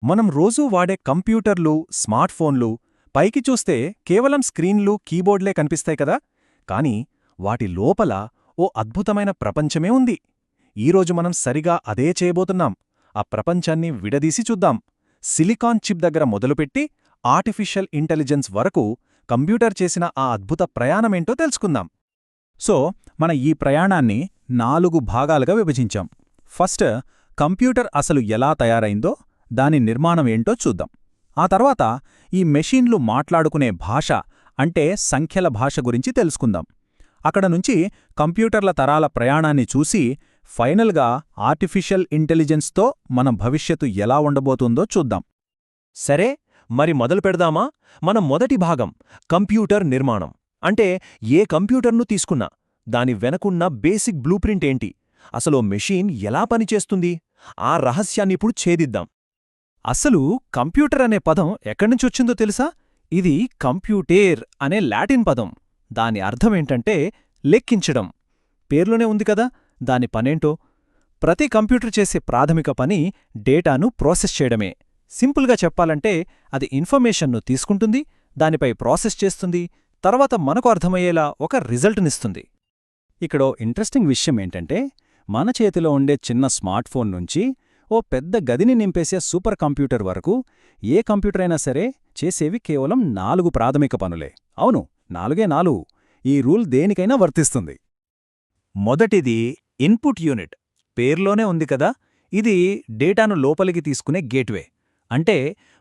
మనం రోజూ వాడే కంప్యూటర్లు, స్మార్ట్ ఫోన్లు పైకి చూస్తే కేవలం స్క్రీన్లు, కీబోర్డ్లే కనిపిస్తాయి కదా, కానీ వాటి లోపల ఓ అద్భుతమైన ప్రపంచమే ఉంది. ఈరోజు మనం సరిగా అదే చేయబోతున్నాం. ఆ ప్రపంచాన్ని విడదీసి చూద్దాం. సిలికాన్ చిప్ దగ్గర మొదలుపెట్టి ఆర్టిఫిషియల్ ఇంటెలిజెన్స్ వరకు కంప్యూటర్ చేసిన ఆ అద్భుత ప్రయాణమేంటో తెలుసుకుందాం. సో, మన ఈ ప్రయాణాన్ని 4 భాగాలుగా విభజించాం. ఫస్ట్, కంప్యూటర్ అసలు ఎలా తయారైందో, దాని నిర్మాణమేంటో చూద్దాం. ఆ తర్వాత ఈ మెషీన్లు మాట్లాడుకునే భాష అంటే సంఖ్యల భాష గురించి తెలుసుకుందాం. అక్కడ నుంచి కంప్యూటర్ల తరాల ప్రయాణాన్ని చూసి ఫైనల్గా ఆర్టిఫిషియల్ ఇంటెలిజెన్స్తో మన భవిష్యత్తు ఎలా ఉండబోతుందో చూద్దాం. సరే, మరి మొదలు పెడదామా? మన మొదటి భాగం కంప్యూటర్ నిర్మాణం. అంటే ఏ కంప్యూటర్ను తీసుకున్నా దాని వెనకున్న బేసిక్ బ్లూప్రింట్ ఏంటి, అసలు మెషీన్ ఎలా పనిచేస్తుంది, ఆ రహస్యాన్నిప్పుడు ఛేదిద్దాం. అసలు కంప్యూటర్ అనే పదం ఎక్కడ్నుంచొచ్చిందో తెలుసా? ఇది కంప్యూటేర్ అనే లాటిన్ పదం. దాని అర్థమేంటంటే లెక్కించడం. పేర్లోనే ఉంది కదా దాని పనేంటో. ప్రతి కంప్యూటర్ చేసే ప్రాథమిక పని డేటాను ప్రాసెస్ చేయడమే. సింపుల్గా చెప్పాలంటే అది ఇన్ఫర్మేషన్ను తీసుకుంటుంది, దానిపై ప్రాసెస్ చేస్తుంది, తర్వాత మనకు అర్థమయ్యేలా ఒక రిజల్ట్నిస్తుంది. ఇక్కడో ఇంట్రెస్టింగ్ విషయమేంటంటే, మన చేతిలో ఉండే చిన్న స్మార్ట్ ఫోన్ నుంచి ఓ పెద్ద గదిని నింపేసే సూపర్ కంప్యూటర్ వరకు ఏ కంప్యూటర్ అయినా సరే చేసేవి కేవలం 4 ప్రాథమిక పనులే. అవును, 4 ఈ రూల్ దేనికైనా వర్తిస్తుంది. మొదటిది ఇన్పుట్ యూనిట్. పేర్లోనే ఉంది కదా, ఇది డేటాను లోపలికి తీసుకునే గేట్వే. అంటే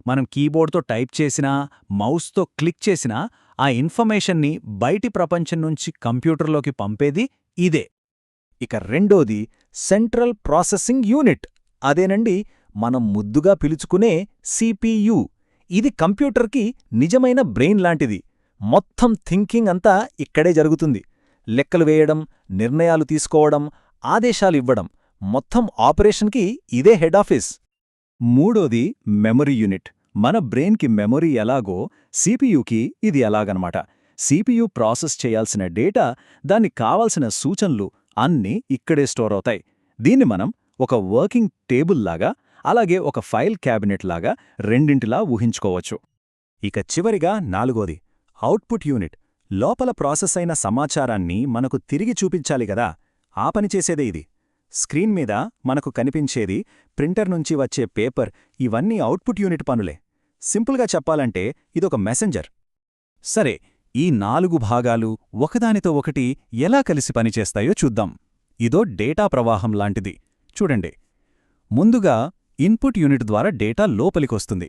మనం కీబోర్డ్తో టైప్ చేసినా, మౌస్తో క్లిక్ చేసినా ఆ ఇన్ఫర్మేషన్ని బయటి ప్రపంచం నుంచి కంప్యూటర్లోకి పంపేది ఇదే. ఇక రెండోది సెంట్రల్ ప్రాసెసింగ్ యూనిట్. అదేనండి మనం ముద్దుగా పిలుచుకునే సిపియు. ఇది కంప్యూటర్కి నిజమైన బ్రెయిన్ లాంటిది. మొత్తం థింకింగ్ అంతా ఇక్కడే జరుగుతుంది. లెక్కలు వేయడం, నిర్ణయాలు తీసుకోవడం, ఆదేశాలివ్వడం, మొత్తం ఆపరేషన్కి ఇదే హెడ్ ఆఫీస్. మూడోది మెమరీ యూనిట్. మన బ్రెయిన్కి మెమరీ ఎలాగో సిపియుకి ఇది ఎలాగనమాట. సిపియు ప్రాసెస్ చేయాల్సిన డేటా, దానికి కావాల్సిన సూచనలు అన్నీ ఇక్కడే స్టోర్ అవుతాయి. దీన్ని మనం ఒక వర్కింగ్ టేబుల్లాగా, అలాగే ఒక ఫైల్ క్యాబినెట్లాగా రెండింటిలా ఊహించుకోవచ్చు. ఇక చివరిగా నాలుగోది అవుట్పుట్ యూనిట్. లోపల ప్రాసెస్ అయిన సమాచారాన్ని మనకు తిరిగి చూపించాలి గదా, ఆ పని చేసేదే ఇది. స్క్రీన్ మీద మనకు కనిపించేది, ప్రింటర్ నుంచి వచ్చే పేపర్, ఇవన్నీ అవుట్పుట్ యూనిట్ పనులే. సింపుల్గా చెప్పాలంటే ఇదొక మెసెంజర్. సరే, ఈ 4 భాగాలు ఒకదానితో ఒకటి ఎలా కలిసి పనిచేస్తాయో చూద్దాం. ఇదో డేటా ప్రవాహం లాంటిది. చూడండి, ముందుగా ఇన్పుట్ యూనిట్ ద్వారా డేటా లోపలికొస్తుంది.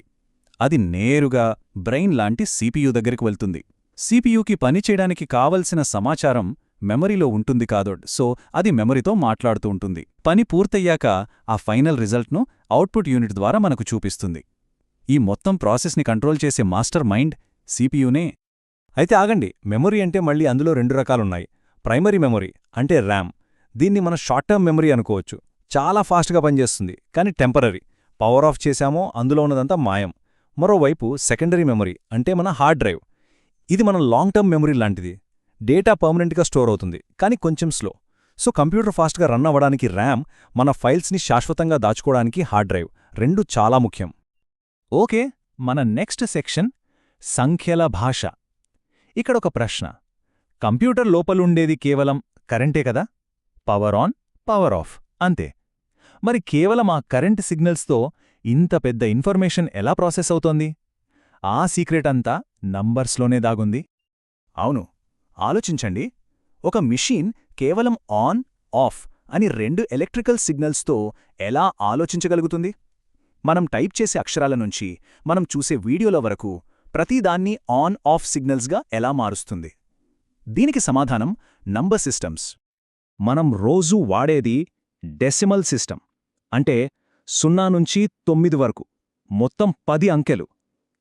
అది నేరుగా బ్రెయిన్ లాంటి సిపియు దగ్గరికి వెళ్తుంది. సిపియుకి పనిచేయడానికి కావలసిన సమాచారం మెమరీలో ఉంటుంది కాదో, సో అది మెమరీతో మాట్లాడుతూ ఉంటుంది. పని పూర్తయ్యాక ఆ ఫైనల్ రిజల్ట్ను అవుట్పుట్ యూనిట్ ద్వారా మనకు చూపిస్తుంది. ఈ మొత్తం ప్రాసెస్ని కంట్రోల్ చేసే మాస్టర్ మైండ్ సిపియునే. అయితే ఆగండి, మెమరీ అంటే మళ్ళీ అందులో 2 రకాలున్నాయి. ప్రైమరీ మెమరీ అంటే ర్యామ్. దీన్ని మన షార్ట్ టర్మ్ మెమరీ అనుకోవచ్చు. చాలా ఫాస్ట్గా పనిచేస్తుంది, కానీ టెంపరరీ. పవర్ ఆఫ్ చేశామో అందులో ఉన్నదంతా మాయం. మరోవైపు సెకండరీ మెమరీ అంటే మన హార్డ్ డ్రైవ్. ఇది మన లాంగ్ టర్మ్ మెమరీ లాంటిది. డేటా పర్మనెంట్గా స్టోర్ అవుతుంది, కానీ కొంచెం స్లో. సో కంప్యూటర్ ఫాస్ట్గా రన్ అవ్వడానికి ర్యామ్, మన ఫైల్స్ని శాశ్వతంగా దాచుకోవడానికి హార్డ్ డ్రైవ్, రెండూ చాలా ముఖ్యం. ఓకే, మన నెక్స్ట్ సెక్షన్ సంఖ్యల భాష. ఇక్కడొక ప్రశ్న. కంప్యూటర్ లోపలుండేది కేవలం కరెంటే కదా, పవర్ ఆన్, పవర్ ఆఫ్, అంతే. మరి కేవలం ఆ కరెంట్ సిగ్నల్స్తో ఇంత పెద్ద ఇన్ఫర్మేషన్ ఎలా ప్రాసెస్ అవుతోంది? ఆ సీక్రెట్ అంతా నంబర్స్లోనే దాగుంది. అవును, ఆలోచించండి. ఒక మిషీన్ కేవలం ఆన్, ఆఫ్ అని 2 ఎలక్ట్రికల్ సిగ్నల్స్తో ఎలా ఆలోచించగలుగుతుంది? మనం టైప్ చేసే అక్షరాల నుంచి మనం చూసే వీడియోల వరకు ప్రతిదాన్ని ఆన్, ఆఫ్ సిగ్నల్స్గా ఎలా మారుస్తుంది? దీనికి సమాధానం నంబర్ సిస్టమ్స్. మనం రోజూ వాడేది డెసిమల్ సిస్టమ్. అంటే 0 నుంచి 9 వరకు, మొత్తం 10 అంకెలు.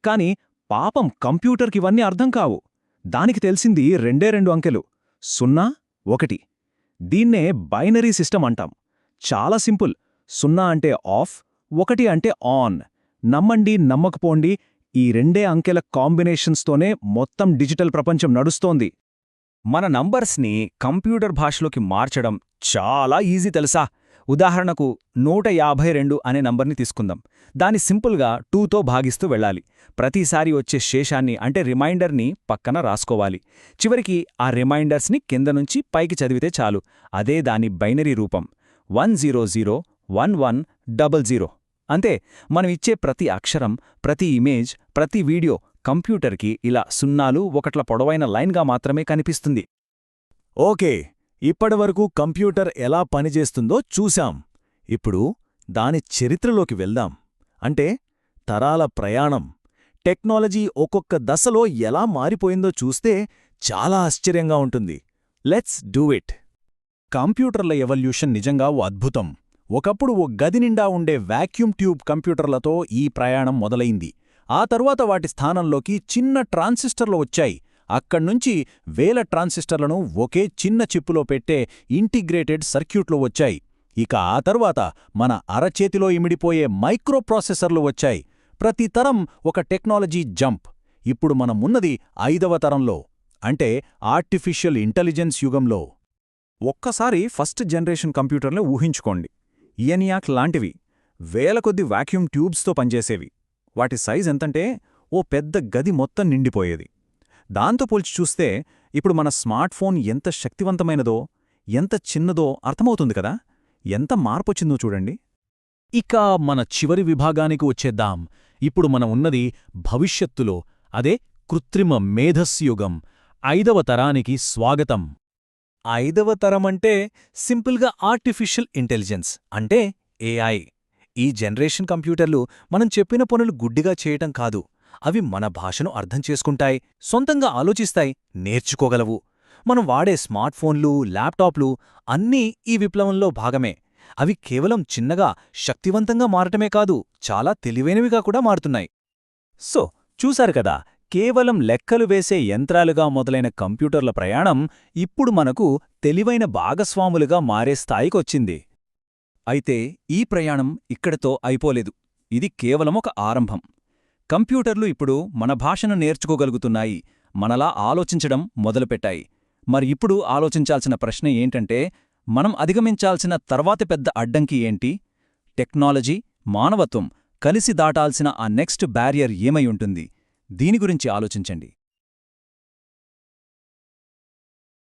కాని పాపం కంప్యూటర్కివన్నీ అర్థం కావు. దానికి తెలిసింది 2 అంకెలు, 0, 1. దీన్నే బైనరీ సిస్టమ్ అంటాం. చాలా సింపుల్. 0 అంటే ఆఫ్, 1 అంటే ఆన్. నమ్మండి నమ్మకపోండి, ఈ 2 అంకెల కాంబినేషన్స్తోనే మొత్తం డిజిటల్ ప్రపంచం నడుస్తోంది. మన నంబర్స్ని కంప్యూటర్ భాషలోకి మార్చడం చాలా ఈజీ తెలుసా? ఉదాహరణకు 152 అనే నంబర్ని తీసుకుందాం. దాన్ని సింపుల్గా 2తో భాగిస్తూ వెళ్ళాలి. ప్రతిసారి వచ్చే శేషాన్ని అంటే రిమైండర్ని పక్కన రాసుకోవాలి. చివరికి ఆ రిమైండర్స్ని కింద నుంచి పైకి చదివితే చాలు. అదే దాని బైనరీ రూపం 1001100. అంతే. మనం ఇచ్చే ప్రతి అక్షరం, ప్రతి ఇమేజ్, ప్రతి వీడియో కంప్యూటర్కి ఇలా సున్నాలు ఒకట్ల పొడవైన లైన్గా మాత్రమే కనిపిస్తుంది. ఓకే, ఇప్పటివరకు కంప్యూటర్ ఎలా పనిచేస్తుందో చూశాం. ఇప్పుడు దాని చరిత్రలోకి వెళ్దాం. అంటే తరాల ప్రయాణం, టెక్నాలజీ ఒక్కొక్క దశలో ఎలా మారిపోయిందో చూస్తే చాలా ఆశ్చర్యంగా ఉంటుంది. Let's do it. కంప్యూటర్ల ఎవల్యూషన్ నిజంగా ఓ అద్భుతం. ఒకప్పుడు ఓ గది నిండా ఉండే వాక్యూమ్ ట్యూబ్ కంప్యూటర్లతో ఈ ప్రయాణం మొదలైంది. ఆ తరువాత వాటి స్థానంలోకి చిన్న ట్రాన్సిస్టర్లు వచ్చాయి. అక్కడ్నుంచి వేల ట్రాన్సిస్టర్లను ఒకే చిన్న చిప్పులో పెట్టే ఇంటిగ్రేటెడ్ సర్క్యూట్లు వచ్చాయి. ఇక ఆ తరువాత మన అరచేతిలో ఇమిడిపోయే మైక్రోప్రాసెసర్లు వచ్చాయి. ప్రతి తరం ఒక టెక్నాలజీ జంప్. ఇప్పుడు మనమున్నది 5వ తరంలో, అంటే ఆర్టిఫిషియల్ ఇంటెలిజెన్స్ యుగంలో. ఒక్కసారి ఫస్ట్ జనరేషన్ కంప్యూటర్లు ఊహించుకోండి. ఇయనియాక్ లాంటివి, వేల కొద్ది వాక్యూమ్ ట్యూబ్స్తో పనిచేసేవి. వాటి సైజ్ ఎంతంటే ఓ పెద్ద గది మొత్తం నిండిపోయేది. దాంతో పోల్చి చూస్తే ఇప్పుడు మన స్మార్ట్ ఫోన్ ఎంత శక్తివంతమైనదో, ఎంత చిన్నదో అర్థమవుతుంది కదా. ఎంత మార్పొచ్చిందో చూడండి. ఇక మన చివరి విభాగానికి వచ్చేద్దాం. ఇప్పుడు మనం ఉన్నది భవిష్యత్తులో, అదే కృత్రిమ మేధస్సు యుగం. 5వ తరానికి స్వాగతం. 5వ తరమంటే సింపుల్గా ఆర్టిఫిషియల్ ఇంటెలిజెన్స్, అంటే ఏఐ. ఈ జనరేషన్ కంప్యూటర్లు మనం చెప్పిన పనులు గుడ్డిగా చేయటం కాదు. అవి మన భాషను అర్థం చేసుకుంటాయి, సొంతంగా ఆలోచిస్తాయి, నేర్చుకోగలవు. మనం వాడే స్మార్ట్ ఫోన్లు, ల్యాప్టాప్లు అన్నీ ఈ విప్లవంలో భాగమే. అవి కేవలం చిన్నగా, శక్తివంతంగా మారటమే కాదు, చాలా తెలివైనవిగా కూడా మారుతున్నాయి. సో చూశారు కదా, కేవలం లెక్కలు వేసే యంత్రాలుగా మొదలైన కంప్యూటర్ల ప్రయాణం ఇప్పుడు మనకు తెలివైన భాగస్వాములుగా మారే స్థాయికొచ్చింది. అయితే ఈ ప్రయాణం ఇక్కడితో అయిపోలేదు. ఇది కేవలం ఒక ఆరంభం. కంప్యూటర్లు ఇప్పుడు మన భాషను నేర్చుకోగలుగుతున్నాయి, మనలా ఆలోచించడం మొదలుపెట్టాయి. మరి ఇప్పుడు ఆలోచించాల్సిన ప్రశ్న ఏంటంటే, మనం అధిగమించాల్సిన తర్వాతి పెద్ద అడ్డంకి ఏంటి? టెక్నాలజీ, మానవత్వం కలిసి దాటాల్సిన ఆ నెక్స్ట్ బ్యారియర్ ఏమై ఉంటుంది? దీని గురించి ఆలోచించండి.